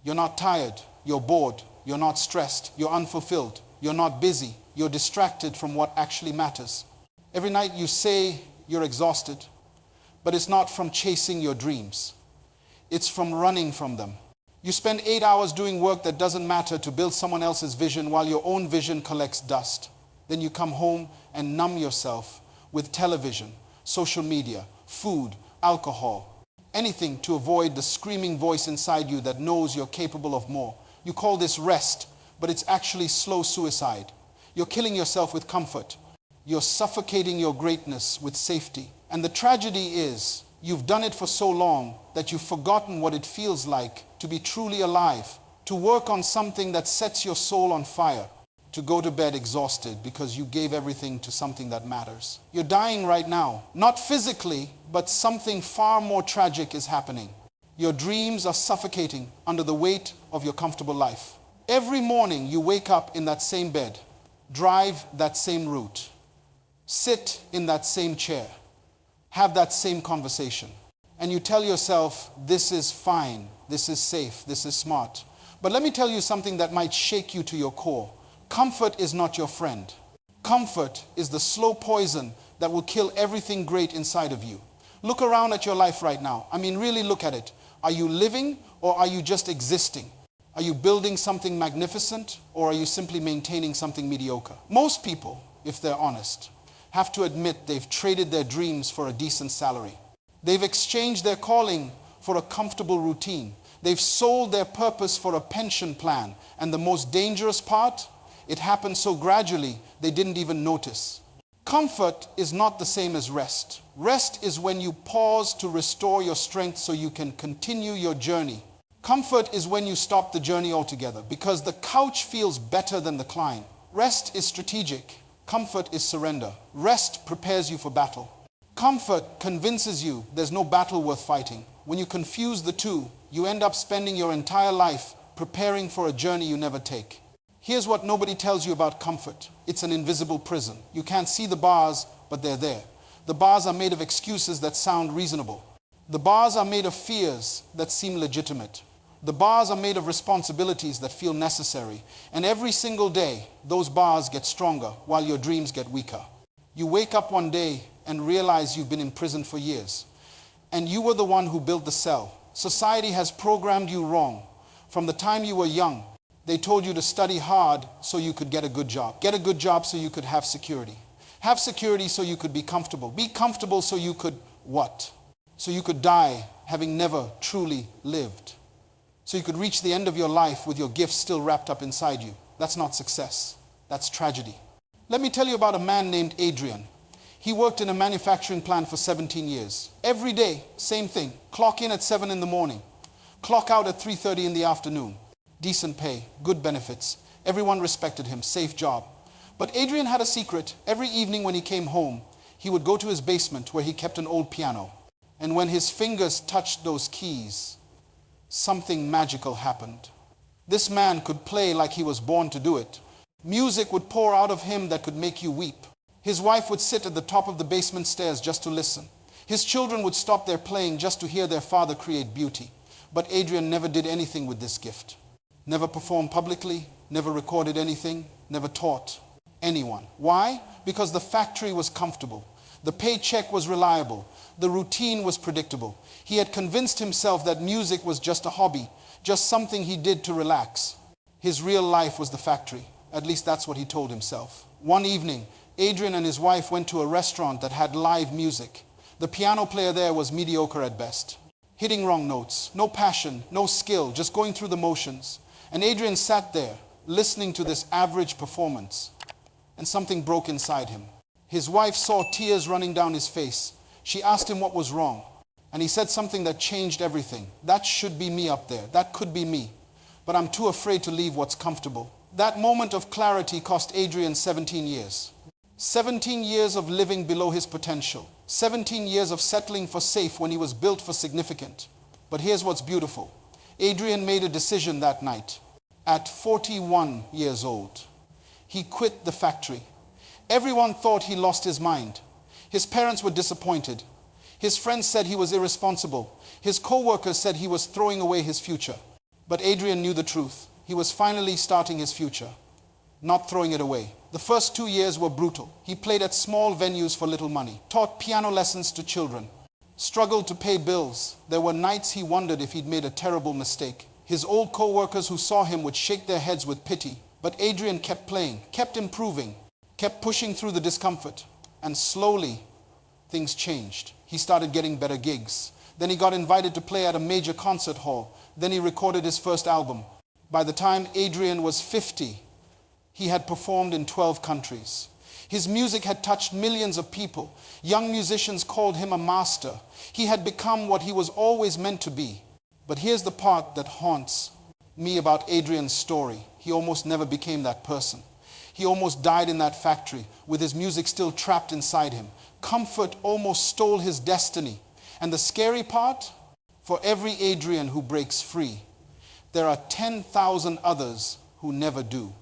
You're not tired, you're bored, you're not stressed, you're unfulfilled, you're not busy, you're distracted from what actually matters. Every night you say you're exhausted, but it's not from chasing your dreams. It's from running from them. You spend 8 hours doing work that doesn't matter to build someone else's vision while your own vision collects dust. Then you come home and numb yourself with television, social media, food, alcohol, anything to avoid the screaming voice inside you that knows you're capable of more. You call this rest, but it's actually slow suicide. You're killing yourself with comfort. You're suffocating your greatness with safety. And the tragedy is, you've done it for so long that you've forgotten what it feels like to be truly alive, to work on something that sets your soul on fire, to go to bed exhausted because you gave everything to something that matters. You're dying right now, not physically, but something far more tragic is happening. Your dreams are suffocating under the weight of your comfortable life. Every morning you wake up in that same bed, drive that same route, sit in that same chair, have that same conversation, and you tell yourself, this is fine, this is safe, this is smart. But let me tell you something that might shake you to your core. Comfort is not your friend. Comfort is the slow poison that will kill everything great inside of you. Look around at your life right now. I mean, really look at it. Are you living or are you just existing? Are you building something magnificent or are you simply maintaining something mediocre? Most people, if they're honest, have to admit they've traded their dreams for a decent salary. They've exchanged their calling for a comfortable routine. They've sold their purpose for a pension plan. And the most dangerous part, it happened so gradually they didn't even notice. Comfort is not the same as rest. Rest is when you pause to restore your strength so you can continue your journey. Comfort is when you stop the journey altogether because the couch feels better than the climb. Rest is strategic. Comfort is surrender. Rest prepares you for battle. Comfort convinces you there's no battle worth fighting. When you confuse the two, you end up spending your entire life preparing for a journey you never take. Here's what nobody tells you about comfort. It's an invisible prison. You can't see the bars, but they're there. The bars are made of excuses that sound reasonable. The bars are made of fears that seem legitimate. The bars are made of responsibilities that feel necessary. And every single day, those bars get stronger while your dreams get weaker. You wake up one day and realize you've been in prison for years. And you were the one who built the cell. Society has programmed you wrong. From the time you were young, they told you to study hard so you could get a good job. Get a good job so you could have security. Have security so you could be comfortable. Be comfortable so you could what? So you could die having never truly lived. So you could reach the end of your life with your gifts still wrapped up inside you. That's not success. That's tragedy. Let me tell you about a man named Adrian. He worked in a manufacturing plant for 17 years. Every day, same thing. Clock in at 7 in the morning. Clock out at 3:30 in the afternoon. Decent pay, good benefits. Everyone respected him, safe job. But Adrian had a secret. Every evening when he came home, he would go to his basement where he kept an old piano. And when his fingers touched those keys, something magical happened. This man could play like he was born to do it. Music would pour out of him that could make you weep. His wife would sit at the top of the basement stairs just to listen. His children would stop their playing just to hear their father create beauty. But Adrian never did anything with this gift. Never performed publicly, never recorded anything, never taught anyone. Why? Because the factory was comfortable. The paycheck was reliable. The routine was predictable. He had convinced himself that music was just a hobby, just something he did to relax. His real life was the factory. At least that's what he told himself. One evening, Adrian and his wife went to a restaurant that had live music. The piano player there was mediocre at best. Hitting wrong notes, no passion, no skill, just going through the motions. And Adrian sat there, listening to this average performance. And something broke inside him. His wife saw tears running down his face. She asked him what was wrong. And he said something that changed everything. That should be me up there. That could be me. But I'm too afraid to leave what's comfortable. That moment of clarity cost Adrian 17 years. 17 years of living below his potential. 17 years of settling for safe when he was built for significant. But here's what's beautiful. Adrian made a decision that night. At 41 years old, he quit the factory. Everyone thought he lost his mind. His parents were disappointed. His friends said he was irresponsible. His co-workers said he was throwing away his future. But Adrian knew the truth. He was finally starting his future, not throwing it away. The first 2 years were brutal. He played at small venues for little money, taught piano lessons to children, struggled to pay bills. There were nights he wondered if he'd made a terrible mistake. His old co-workers who saw him would shake their heads with pity. But Adrian kept playing, kept improving, kept pushing through the discomfort. And slowly, things changed. He started getting better gigs. Then he got invited to play at a major concert hall. Then he recorded his first album. By the time Adrian was 50, he had performed in 12 countries. His music had touched millions of people. Young musicians called him a master. He had become what he was always meant to be. But here's the part that haunts me about Adrian's story. He almost never became that person. He almost died in that factory with his music still trapped inside him. Comfort almost stole his destiny. And the scary part, for every Adrian who breaks free, there are 10,000 others who never do.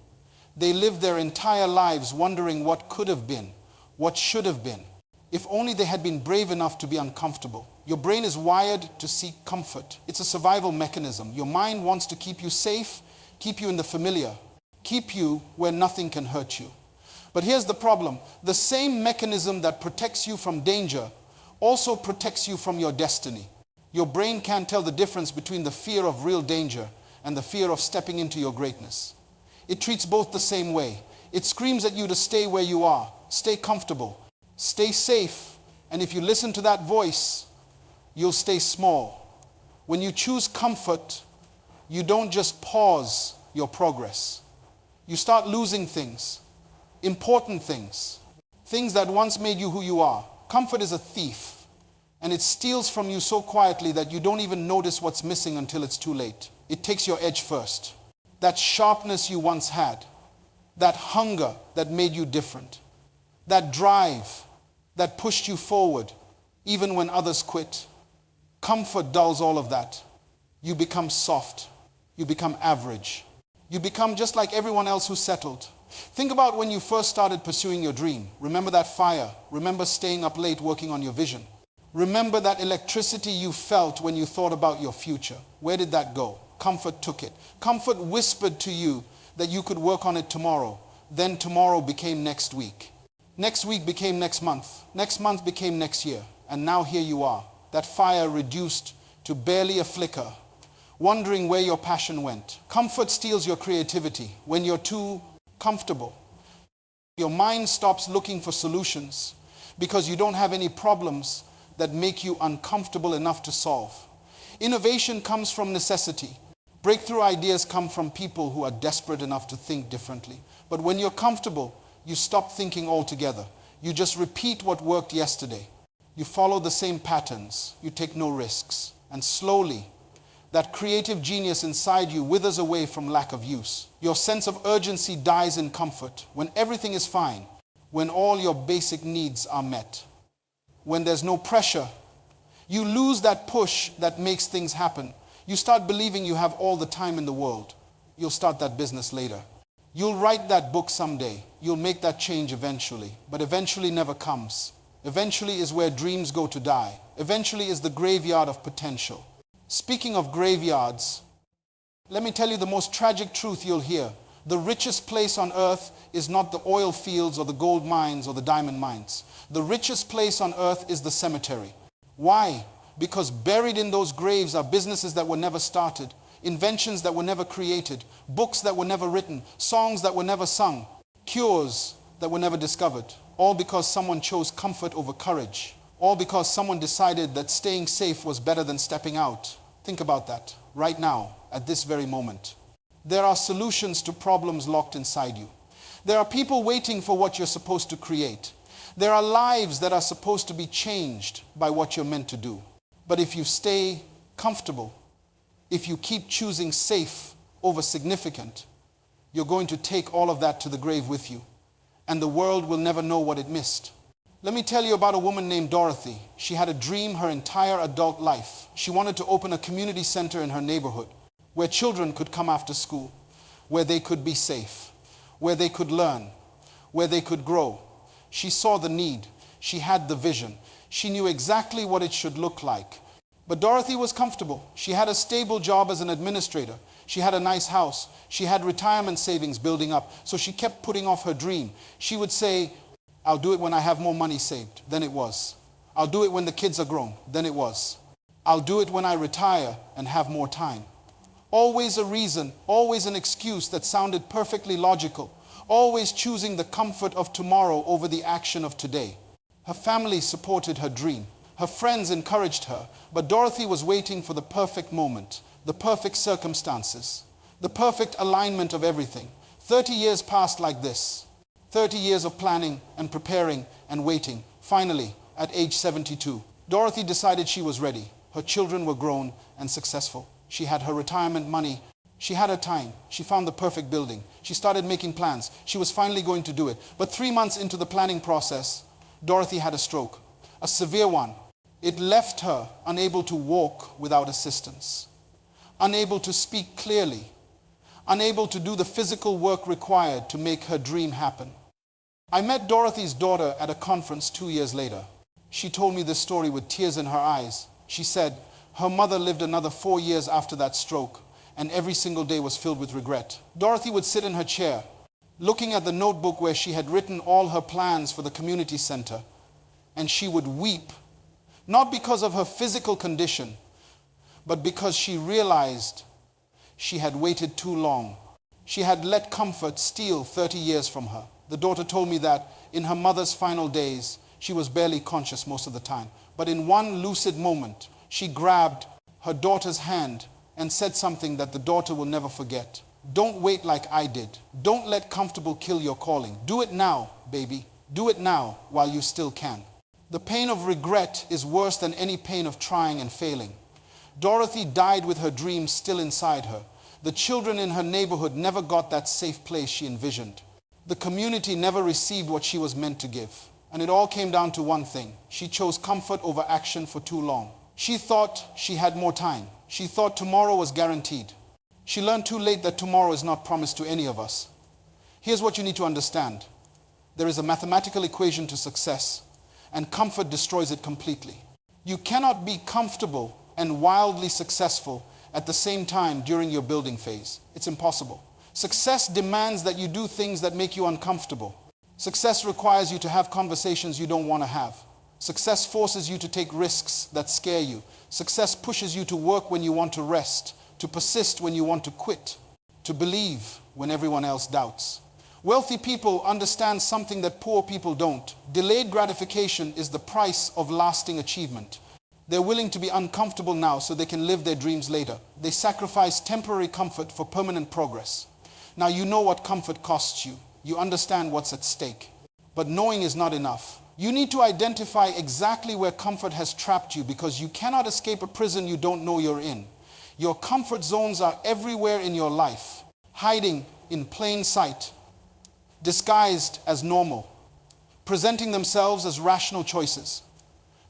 They live their entire lives wondering what could have been, what should have been. If only they had been brave enough to be uncomfortable. Your brain is wired to seek comfort. It's a survival mechanism. Your mind wants to keep you safe, keep you in the familiar, keep you where nothing can hurt you. But here's the problem. The same mechanism that protects you from danger also protects you from your destiny. Your brain can't tell the difference between the fear of real danger and the fear of stepping into your greatness. It treats both the same way. It screams at you to stay where you are, stay comfortable, stay safe, and if you listen to that voice, you'll stay small. When you choose comfort, you don't just pause your progress. You start losing things, important things, things that once made you who you are. Comfort is a thief, and it steals from you so quietly that you don't even notice what's missing until it's too late. It takes your edge first. That sharpness you once had, that hunger that made you different, that drive that pushed you forward even when others quit. Comfort dulls all of that. You become soft. You become average. You become just like everyone else who settled. Think about when you first started pursuing your dream. Remember that fire. Remember staying up late working on your vision. Remember that electricity you felt when you thought about your future. Where did that go? Comfort took it. Comfort whispered to you that you could work on it tomorrow. Then tomorrow became next week. Next week became next month. Next month became next year. And now here you are. That fire reduced to barely a flicker, wondering where your passion went. Comfort steals your creativity when you're too comfortable. Your mind stops looking for solutions because you don't have any problems that make you uncomfortable enough to solve. Innovation comes from necessity. Breakthrough ideas come from people who are desperate enough to think differently. But when you're comfortable, you stop thinking altogether. You just repeat what worked yesterday. You follow the same patterns. You take no risks. And slowly, that creative genius inside you withers away from lack of use. Your sense of urgency dies in comfort when everything is fine, when all your basic needs are met, when there's no pressure. You lose that push that makes things happen. You start believing you have all the time in the world. You'll start that business later. You'll write that book someday. You'll make that change eventually. But eventually never comes. Eventually is where dreams go to die. Eventually is the graveyard of potential. Speaking of graveyards, let me tell you the most tragic truth you'll hear. The richest place on earth is not the oil fields or the gold mines or the diamond mines. The richest place on earth is the cemetery. Why? Because buried in those graves are businesses that were never started, inventions that were never created, books that were never written, songs that were never sung, cures that were never discovered. All because someone chose comfort over courage. All because someone decided that staying safe was better than stepping out. Think about that right now, at this very moment. There are solutions to problems locked inside you. There are people waiting for what you're supposed to create. There are lives that are supposed to be changed by what you're meant to do. But if you stay comfortable, if you keep choosing safe over significant, you're going to take all of that to the grave with you. And the world will never know what it missed. Let me tell you about a woman named Dorothy. She had a dream her entire adult life. She wanted to open a community center in her neighborhood where children could come after school, where they could be safe, where they could learn, where they could grow. She saw the need. She had the vision. She knew exactly what it should look like. But Dorothy was comfortable. She had a stable job as an administrator. She had a nice house. She had retirement savings building up. So she kept putting off her dream. She would say, I'll do it when I have more money saved. Then it was. I'll do it when the kids are grown. Then it was. I'll do it when I retire and have more time. Always a reason, always an excuse that sounded perfectly logical. Always choosing the comfort of tomorrow over the action of today. Her family supported her dream. Her friends encouraged her, but Dorothy was waiting for the perfect moment, the perfect circumstances, the perfect alignment of everything. 30 years passed like this. 30 years of planning and preparing and waiting. Finally, at age 72, Dorothy decided she was ready. Her children were grown and successful. She had her retirement money. She had her time. She found the perfect building. She started making plans. She was finally going to do it. But 3 months into the planning process, Dorothy had a stroke, a severe one. It left her unable to walk without assistance, unable to speak clearly, unable to do the physical work required to make her dream happen. I met Dorothy's daughter at a conference 2 years later. She told me this story with tears in her eyes. She said her mother lived another 4 years after that stroke, and every single day was filled with regret. Dorothy would sit in her chair, looking at the notebook where she had written all her plans for the community center, and she would weep, not because of her physical condition, but because she realized she had waited too long. She had let comfort steal 30 years from her. The daughter told me that in her mother's final days, she was barely conscious most of the time. But in one lucid moment, she grabbed her daughter's hand and said something that the daughter will never forget. Don't wait like I did. Don't let comfortable kill your calling. Do it now, baby. Do it now while you still can. The pain of regret is worse than any pain of trying and failing. Dorothy died with her dreams still inside her. The children in her neighborhood never got that safe place she envisioned. The community never received what she was meant to give. And it all came down to one thing. She chose comfort over action for too long. She thought she had more time. She thought tomorrow was guaranteed. She learned too late that tomorrow is not promised to any of us. Here's what you need to understand. There is a mathematical equation to success, and comfort destroys it completely. You cannot be comfortable and wildly successful at the same time during your building phase. It's impossible. Success demands that you do things that make you uncomfortable. Success requires you to have conversations you don't want to have. Success forces you to take risks that scare you. Success pushes you to work when you want to rest, to persist when you want to quit, to believe when everyone else doubts. Wealthy people understand something that poor people don't. Delayed gratification is the price of lasting achievement. They're willing to be uncomfortable now so they can live their dreams later. They sacrifice temporary comfort for permanent progress. Now you know what comfort costs you. You understand what's at stake. But knowing is not enough. You need to identify exactly where comfort has trapped you, because you cannot escape a prison you don't know you're in. Your comfort zones are everywhere in your life, hiding in plain sight, disguised as normal, presenting themselves as rational choices.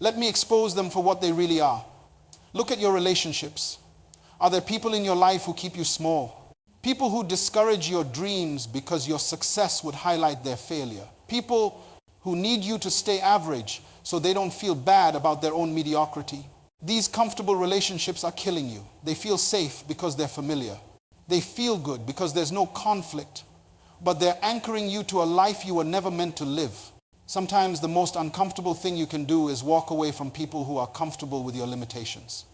Let me expose them for what they really are. Look at your relationships. Are there people in your life who keep you small? People who discourage your dreams because your success would highlight their failure. People who need you to stay average so they don't feel bad about their own mediocrity. These comfortable relationships are killing you. They feel safe because they're familiar. They feel good because there's no conflict. But they're anchoring you to a life you were never meant to live. Sometimes the most uncomfortable thing you can do is walk away from people who are comfortable with your limitations.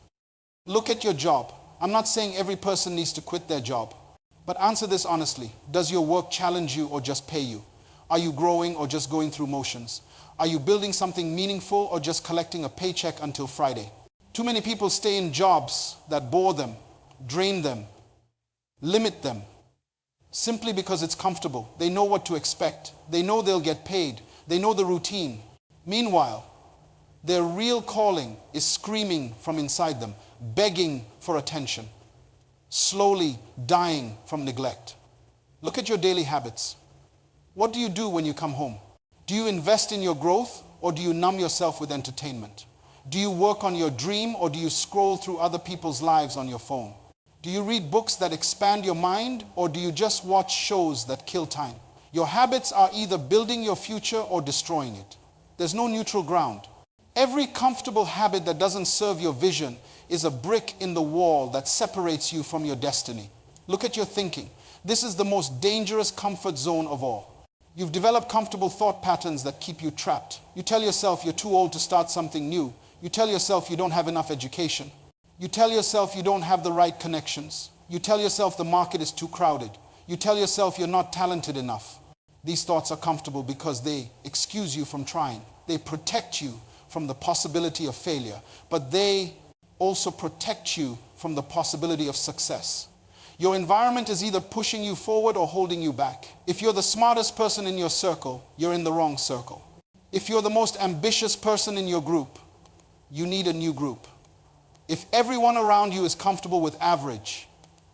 Look at your job. I'm not saying every person needs to quit their job. But answer this honestly. Does your work challenge you or just pay you? Are you growing or just going through motions? Are you building something meaningful or just collecting a paycheck until Friday? Too many people stay in jobs that bore them, drain them, limit them, simply because it's comfortable. They know what to expect. They know they'll get paid. They know the routine. Meanwhile, their real calling is screaming from inside them, begging for attention, slowly dying from neglect. Look at your daily habits. What do you do when you come home? Do you invest in your growth, or do you numb yourself with entertainment? Do you work on your dream, or do you scroll through other people's lives on your phone? Do you read books that expand your mind, or do you just watch shows that kill time? Your habits are either building your future or destroying it. There's no neutral ground. Every comfortable habit that doesn't serve your vision is a brick in the wall that separates you from your destiny. Look at your thinking. This is the most dangerous comfort zone of all. You've developed comfortable thought patterns that keep you trapped. You tell yourself you're too old to start something new. You tell yourself you don't have enough education. You tell yourself you don't have the right connections. You tell yourself the market is too crowded. You tell yourself you're not talented enough. These thoughts are comfortable because they excuse you from trying. They protect you from the possibility of failure, but they also protect you from the possibility of success. Your environment is either pushing you forward or holding you back. If you're the smartest person in your circle, you're in the wrong circle. If you're the most ambitious person in your group, you need a new group. If everyone around you is comfortable with average,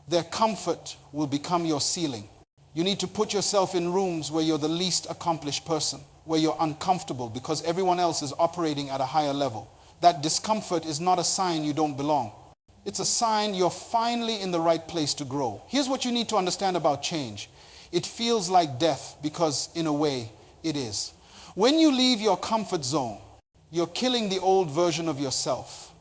their comfort will become your ceiling. You need to put yourself in rooms where you're the least accomplished person, where you're uncomfortable because everyone else is operating at a higher level. That discomfort is not a sign you don't belong. It's a sign you're finally in the right place to grow. Here's what you need to understand about change. It feels like death because, in a way, it is. When you leave your comfort zone, you're killing the old version of yourself.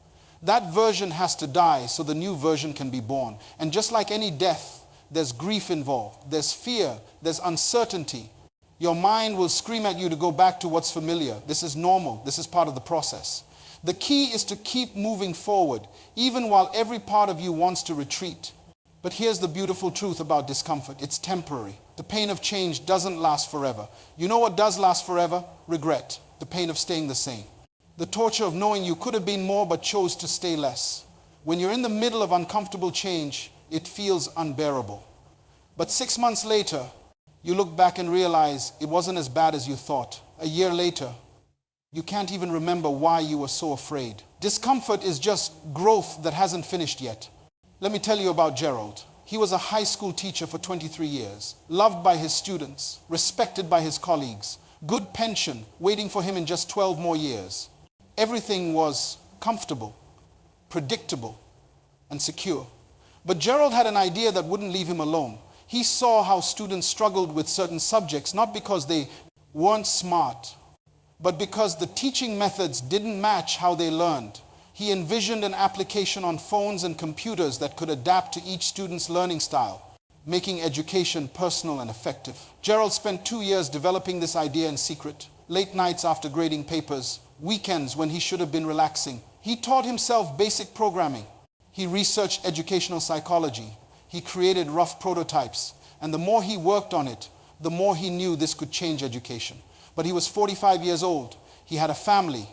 That version has to die so the new version can be born. And just like any death, there's grief involved, there's fear, there's uncertainty. Your mind will scream at you to go back to what's familiar. This is normal. This is part of the process. The key is to keep moving forward, even while every part of you wants to retreat. But here's the beautiful truth about discomfort. It's temporary. The pain of change doesn't last forever. You know what does last forever? Regret. The pain of staying the same. The torture of knowing you could have been more but chose to stay less. When you're in the middle of uncomfortable change, it feels unbearable. But 6 months later, you look back and realize it wasn't as bad as you thought. A year later, you can't even remember why you were so afraid. Discomfort is just growth that hasn't finished yet. Let me tell you about Gerald. He was a high school teacher for 23 years, loved by his students, respected by his colleagues, good pension waiting for him in just 12 more years. Everything was comfortable, predictable, and secure. But Gerald had an idea that wouldn't leave him alone. He saw how students struggled with certain subjects, not because they weren't smart, but because the teaching methods didn't match how they learned. He envisioned an application on phones and computers that could adapt to each student's learning style, making education personal and effective. Gerald spent 2 years developing this idea in secret. Late nights after grading papers, weekends when he should have been relaxing. He taught himself basic programming. He researched educational psychology. He created rough prototypes. And the more he worked on it, the more he knew this could change education. But he was 45 years old. He had a family.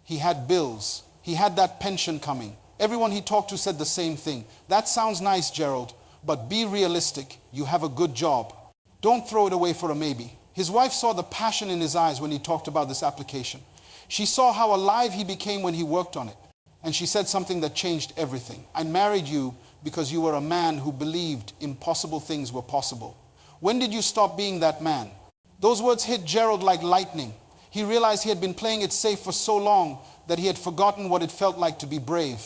He had bills. He had that pension coming. Everyone he talked to said the same thing. That sounds nice, Gerald, but be realistic. You have a good job. Don't throw it away for a maybe. His wife saw the passion in his eyes when he talked about this application. She saw how alive he became when he worked on it. And she said something that changed everything. I married you because you were a man who believed impossible things were possible. When did you stop being that man? Those words hit Gerald like lightning. He realized he had been playing it safe for so long that he had forgotten what it felt like to be brave.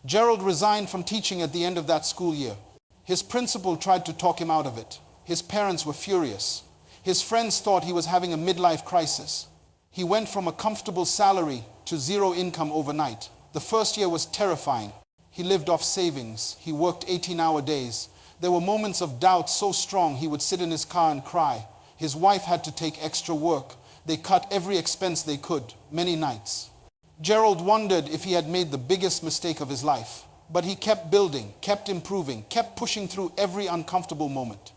Gerald resigned from teaching at the end of that school year. His principal tried to talk him out of it. His parents were furious. His friends thought he was having a midlife crisis. He went from a comfortable salary to zero income overnight. The first year was terrifying. He lived off savings. He worked 18-hour days. There were moments of doubt so strong he would sit in his car and cry. His wife had to take extra work. They cut every expense they could, many nights. Gerald wondered if he had made the biggest mistake of his life. But he kept building, kept improving, kept pushing through every uncomfortable moment.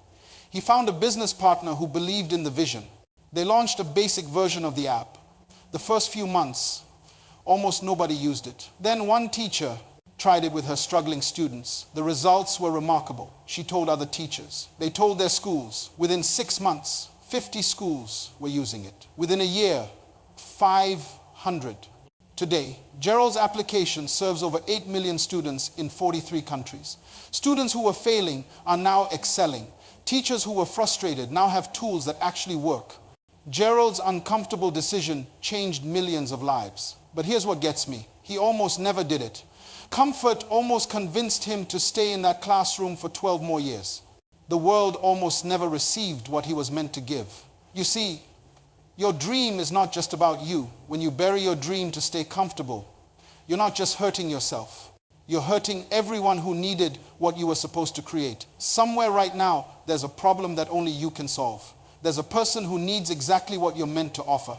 He found a business partner who believed in the vision. They launched a basic version of the app. The first few months, almost nobody used it. Then one teacher tried it with her struggling students. The results were remarkable. She told other teachers. They told their schools. Within 6 months, 50 schools were using it. Within a year, 500. Today, Gerald's application serves over 8 million students in 43 countries. Students who were failing are now excelling. Teachers who were frustrated now have tools that actually work. Gerald's uncomfortable decision changed millions of lives. But here's what gets me. He almost never did it. Comfort almost convinced him to stay in that classroom for 12 more years. The world almost never received what he was meant to give. You see, your dream is not just about you. When you bury your dream to stay comfortable, you're not just hurting yourself. You're hurting everyone who needed what you were supposed to create. Somewhere right now, there's a problem that only you can solve. There's a person who needs exactly what you're meant to offer.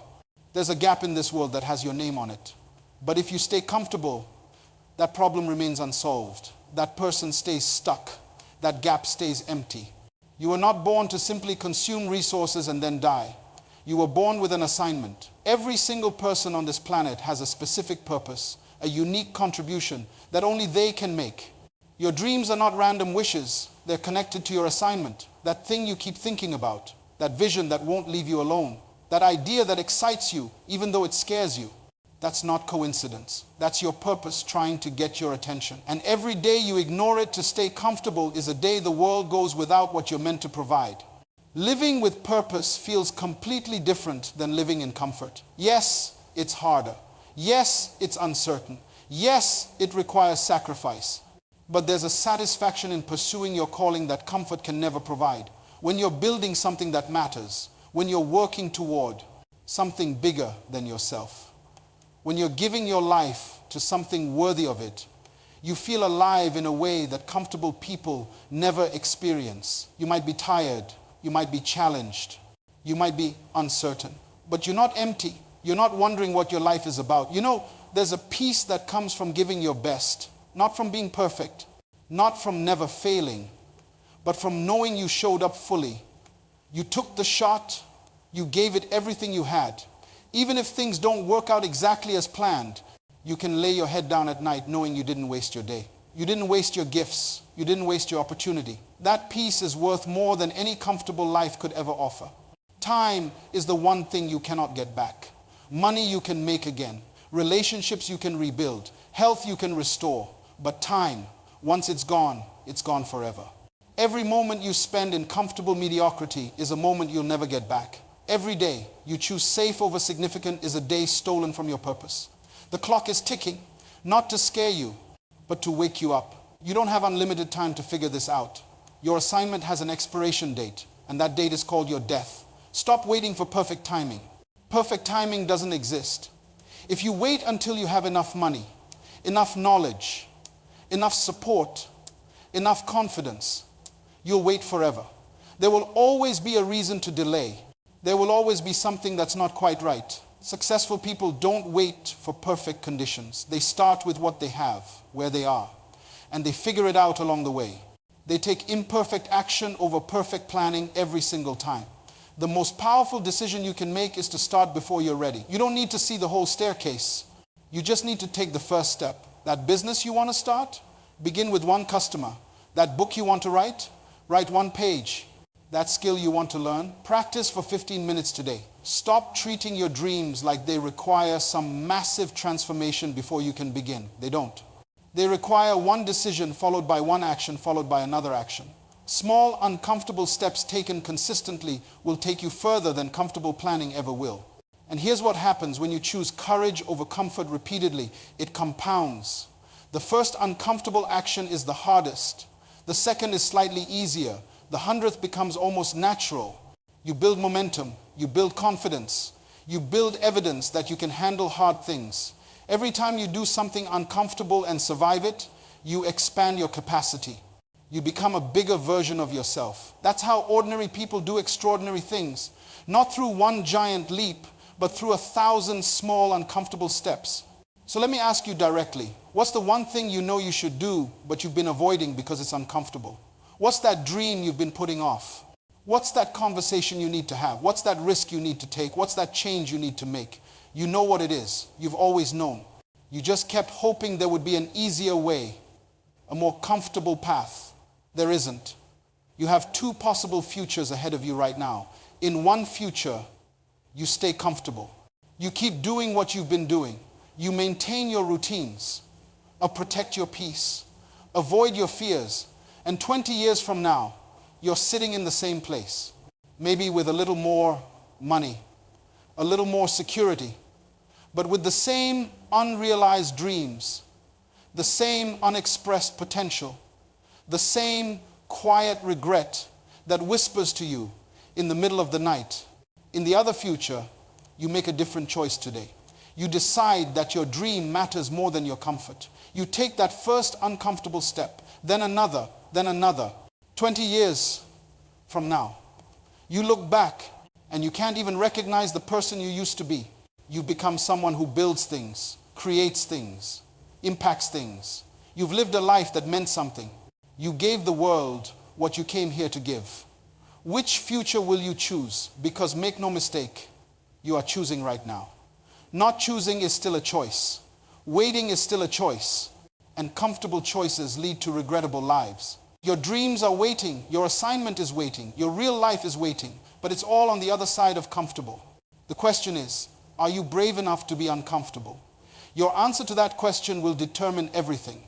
There's a gap in this world that has your name on it. But if you stay comfortable, that problem remains unsolved. That person stays stuck. That gap stays empty. You were not born to simply consume resources and then die. You were born with an assignment. Every single person on this planet has a specific purpose, a unique contribution that only they can make. Your dreams are not random wishes. They're connected to your assignment, that thing you keep thinking about, that vision that won't leave you alone, that idea that excites you even though it scares you. That's not coincidence. That's your purpose trying to get your attention. And every day you ignore it to stay comfortable is a day the world goes without what you're meant to provide. Living with purpose feels completely different than living in comfort. Yes, it's harder. Yes, it's uncertain. Yes, it requires sacrifice. But there's a satisfaction in pursuing your calling that comfort can never provide. When you're building something that matters, when you're working toward something bigger than yourself, when you're giving your life to something worthy of it, you feel alive in a way that comfortable people never experience. You might be tired, you might be challenged, you might be uncertain, but you're not empty. You're not wondering what your life is about. You know, there's a peace that comes from giving your best, not from being perfect, not from never failing, but from knowing you showed up fully. You took the shot, you gave it everything you had. Even if things don't work out exactly as planned, you can lay your head down at night knowing you didn't waste your day. You didn't waste your gifts. You didn't waste your opportunity. That peace is worth more than any comfortable life could ever offer. Time is the one thing you cannot get back. Money you can make again. Relationships you can rebuild. Health you can restore. But time, once it's gone forever. Every moment you spend in comfortable mediocrity is a moment you'll never get back. Every day you choose safe over significant is a day stolen from your purpose. The clock is ticking, not to scare you, but to wake you up. You don't have unlimited time to figure this out. Your assignment has an expiration date, and that date is called your death. Stop waiting for perfect timing. Perfect timing doesn't exist. If you wait until you have enough money, enough knowledge, enough support, enough confidence, you'll wait forever. There will always be a reason to delay. There will always be something that's not quite right. Successful people don't wait for perfect conditions. They start with what they have, where they are, and they figure it out along the way. They take imperfect action over perfect planning every single time. The most powerful decision you can make is to start before you're ready. You don't need to see the whole staircase. You just need to take the first step. That business you want to start, begin with one customer. That book you want to write, write one page. That skill you want to learn, practice for 15 minutes today. Stop treating your dreams like they require some massive transformation before you can begin. They don't. They require one decision followed by one action followed by another action. Small, uncomfortable steps taken consistently will take you further than comfortable planning ever will. And here's what happens when you choose courage over comfort repeatedly. It compounds. The first uncomfortable action is the hardest. The second is slightly easier. The 100th becomes almost natural. You build momentum. You build confidence. You build evidence that you can handle hard things. Every time you do something uncomfortable and survive it, you expand your capacity. You become a bigger version of yourself. That's how ordinary people do extraordinary things. Not through one giant leap, but through 1,000 small, uncomfortable steps. So let me ask you directly, what's the one thing you know you should do, but you've been avoiding because it's uncomfortable? What's that dream you've been putting off? What's that conversation you need to have? What's that risk you need to take? What's that change you need to make? You know what it is. You've always known. You just kept hoping there would be an easier way, a more comfortable path. There isn't. You have two possible futures ahead of you right now. In one future, you stay comfortable. You keep doing what you've been doing. You maintain your routines, protect your peace, avoid your fears. And 20 years from now, you're sitting in the same place, maybe with a little more money, a little more security, but with the same unrealized dreams, the same unexpressed potential, the same quiet regret that whispers to you in the middle of the night. In the other future, you make a different choice today. You decide that your dream matters more than your comfort. You take that first uncomfortable step, then another, then another. 20 years from now, you look back and you can't even recognize the person you used to be. You become someone who builds things, creates things, impacts things. You've lived a life that meant something. You gave the world what you came here to give. Which future will you choose? Because make no mistake, you are choosing right now. Not choosing is still a choice. Waiting is still a choice. And comfortable choices lead to regrettable lives. Your dreams are waiting. Your assignment is waiting. Your real life is waiting. But it's all on the other side of comfortable. The question is, are you brave enough to be uncomfortable? Your answer to that question will determine everything.